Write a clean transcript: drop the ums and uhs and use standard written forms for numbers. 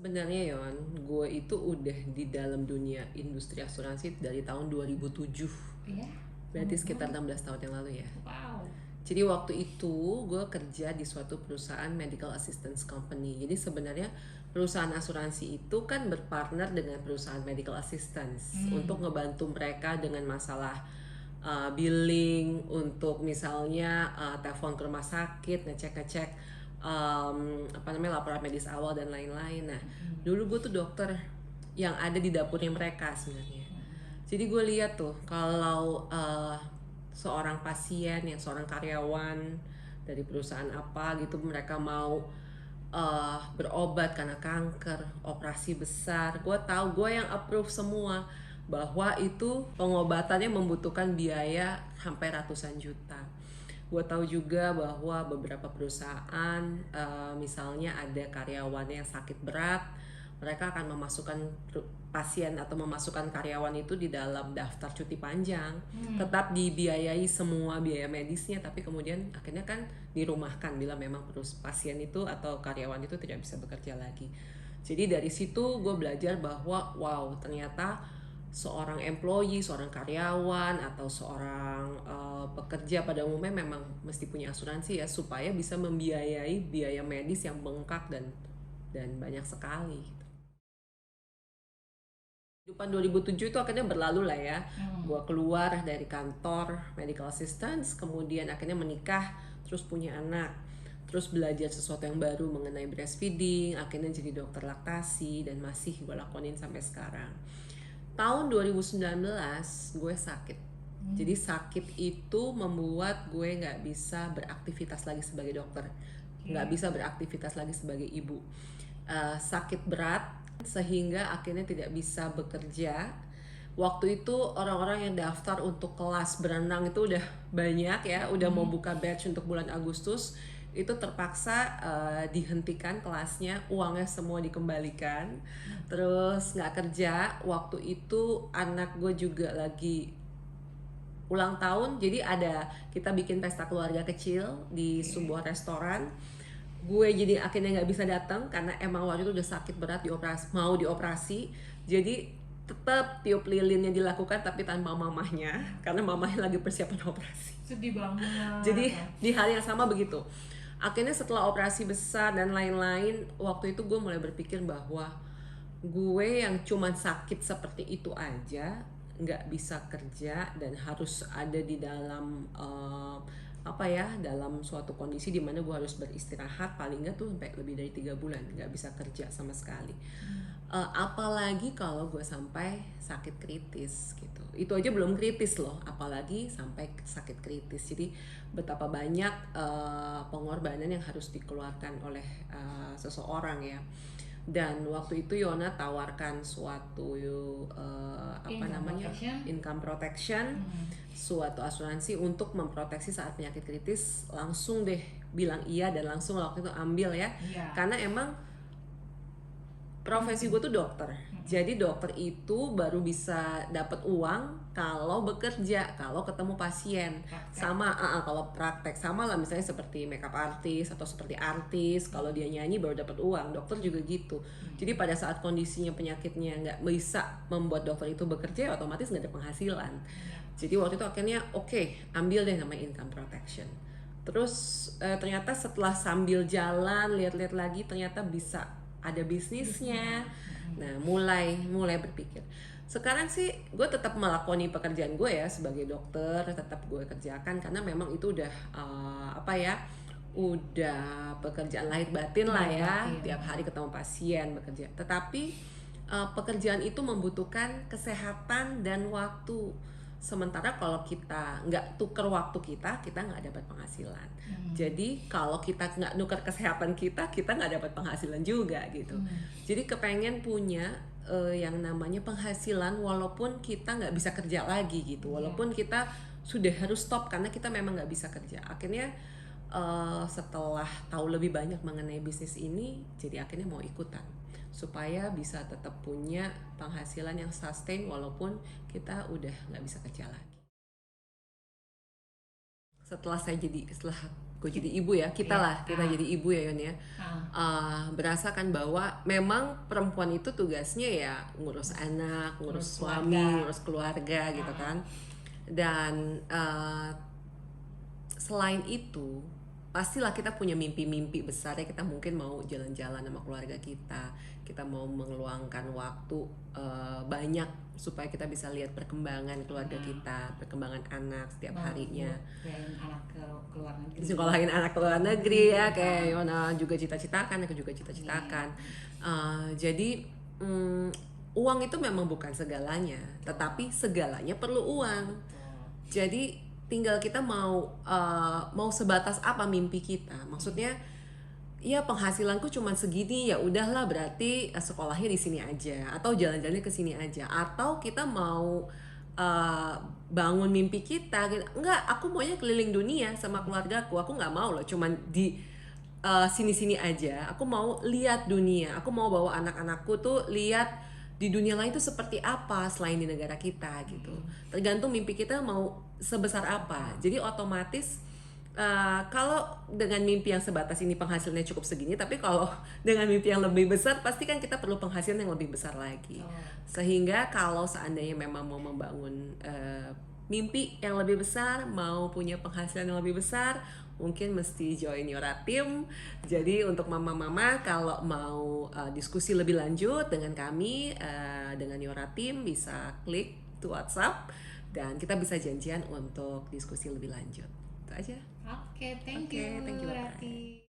Sebenarnya Yon, gue itu udah di dalam dunia industri asuransi dari tahun 2007. Iya, Berarti lama sekitar banget. 16 tahun yang lalu ya. Wow. Jadi waktu itu gue kerja di suatu perusahaan medical assistance company. Jadi sebenarnya perusahaan asuransi itu kan berpartner dengan perusahaan medical assistance untuk Hmm. ngebantu mereka dengan masalah billing, untuk misalnya telepon ke rumah sakit, ngecek-ngecek apa namanya laporan medis awal dan lain-lain. Nah, dulu gue tuh dokter yang ada di dapurnya mereka sebenarnya. Jadi gue lihat tuh kalau seorang pasien yang seorang karyawan dari perusahaan apa gitu, mereka mau berobat karena kanker, operasi besar, gue tahu, gue yang approve semua bahwa itu pengobatannya membutuhkan biaya sampai ratusan juta. Gue tahu juga bahwa beberapa perusahaan misalnya ada karyawannya yang sakit berat, mereka akan memasukkan pasien atau memasukkan karyawan itu di dalam daftar cuti panjang, tetap dibiayai semua biaya medisnya, tapi kemudian akhirnya kan dirumahkan bila memang pasien itu atau karyawan itu tidak bisa bekerja lagi. Jadi dari situ gue belajar bahwa wow, ternyata seorang employee, seorang karyawan atau seorang pekerja pada umumnya memang mesti punya asuransi ya, supaya bisa membiayai biaya medis yang bengkak dan banyak sekali. Kehidupan 2007 itu akhirnya berlalu lah ya. Hmm. Gua keluar dari kantor medical assistance, kemudian akhirnya menikah, terus punya anak, terus belajar sesuatu yang baru mengenai breastfeeding, akhirnya jadi dokter laktasi dan masih gue lakonin sampai sekarang. Tahun 2019 gue sakit. Jadi sakit itu membuat gue nggak bisa beraktivitas lagi sebagai dokter, nggak Oke. bisa beraktivitas lagi sebagai ibu. Sakit berat sehingga akhirnya tidak bisa bekerja. Waktu itu orang-orang yang daftar untuk kelas berenang itu udah banyak ya, udah mau buka batch untuk bulan Agustus. Itu terpaksa dihentikan kelasnya, uangnya semua dikembalikan. Terus nggak kerja. Waktu itu anak gue juga lagi ulang tahun, jadi ada kita bikin pesta keluarga kecil di Oke. sebuah restoran. Gue jadi akhirnya nggak bisa datang karena emang waktu itu udah sakit berat, mau dioperasi. Jadi tetap tiup lilinnya dilakukan tapi tanpa mamahnya karena mamahnya lagi persiapan operasi. Sedih banget. Jadi di hari yang sama begitu. Akhirnya setelah operasi besar dan lain-lain, waktu itu gue mulai berpikir bahwa gue yang cuman sakit seperti itu aja nggak bisa kerja dan harus ada di dalam apa ya, dalam suatu kondisi di mana gue harus beristirahat paling nggak tuh sampai lebih dari 3 bulan nggak bisa kerja sama sekali. Apalagi kalau gue sampai sakit kritis gitu, itu aja belum kritis loh, apalagi sampai sakit kritis. Jadi betapa banyak pengorbanan yang harus dikeluarkan oleh seseorang ya. Dan waktu itu Yona tawarkan suatu apa Income namanya, protection. income protection, suatu asuransi untuk memproteksi saat penyakit kritis. Langsung deh bilang iya dan langsung waktu itu ambil ya, Iya. karena emang profesi gue tuh dokter. Jadi dokter itu baru bisa dapat uang kalau bekerja, kalau ketemu pasien. Praktek. Sama kalau praktek sama lah, misalnya seperti makeup artist atau seperti artis, kalau dia nyanyi baru dapat uang. Dokter juga gitu. Jadi pada saat kondisinya penyakitnya nggak bisa membuat dokter itu bekerja, otomatis nggak ada penghasilan. Jadi waktu itu akhirnya oke, ambil deh namanya income protection. Terus ternyata setelah sambil jalan lihat-lihat lagi, ternyata bisa ada bisnisnya. Nah, mulai berpikir. Sekarang sih gue tetap melakoni pekerjaan gue ya sebagai dokter, tetap gue kerjakan karena memang itu udah apa ya, udah pekerjaan lahir batin lah Lahir ya, batin. tiap hari ketemu pasien bekerja. Tetapi pekerjaan itu membutuhkan kesehatan dan waktu. Sementara kalau kita nggak tuker waktu kita nggak dapat penghasilan. Jadi kalau kita nggak nuker kesehatan kita nggak dapat penghasilan juga gitu. Jadi kepengen punya yang namanya penghasilan walaupun kita nggak bisa kerja lagi gitu, walaupun kita sudah harus stop karena kita memang nggak bisa kerja. Akhirnya setelah tahu lebih banyak mengenai bisnis ini, jadi akhirnya mau ikutan supaya bisa tetap punya penghasilan yang sustain walaupun kita udah nggak bisa kerja lagi. Setelah gue jadi ibu ya, kita Iya. lah, kita jadi ibu ya Yon ya. Berasakan bahwa memang perempuan itu tugasnya ya ngurus anak, ngurus suami, keluarga. ngurus keluarga gitu kan. Dan selain itu pastilah kita punya mimpi-mimpi besar ya. Kita mungkin mau jalan-jalan sama keluarga kita mau mengeluangkan waktu banyak supaya kita bisa lihat perkembangan keluarga kita, perkembangan anak setiap harinya. Sekolahin anak ke luar negeri. Sekolahin anak ke luar negeri ya, kayak Yona juga cita-citakan, aku juga cita-citakan. Jadi uang itu memang bukan segalanya, tetapi segalanya perlu uang. Jadi tinggal kita mau sebatas apa mimpi kita. Maksudnya ya penghasilanku cuma segini, ya udahlah berarti sekolahnya di sini aja atau jalan-jalannya ke sini aja, atau kita mau bangun mimpi kita gitu. Enggak, aku maunya keliling dunia sama keluargaku. Aku nggak mau loh cuman di sini-sini aja. Aku mau lihat dunia, aku mau bawa anak-anakku tuh lihat di dunia lain tuh seperti apa selain di negara kita gitu. Tergantung mimpi kita mau sebesar apa. Jadi otomatis kalau dengan mimpi yang sebatas ini penghasilannya cukup segini, tapi kalau dengan mimpi yang lebih besar pasti kan kita perlu penghasilan yang lebih besar lagi. Sehingga kalau seandainya memang mau membangun mimpi yang lebih besar, mau punya penghasilan yang lebih besar, mungkin mesti join Yora Team. Jadi untuk mama-mama kalau mau diskusi lebih lanjut dengan kami, dengan Yora Team, bisa klik to WhatsApp dan kita bisa janjian untuk diskusi lebih lanjut. Itu aja. Oke, thank Oke, you thank you, bye-bye. Rati.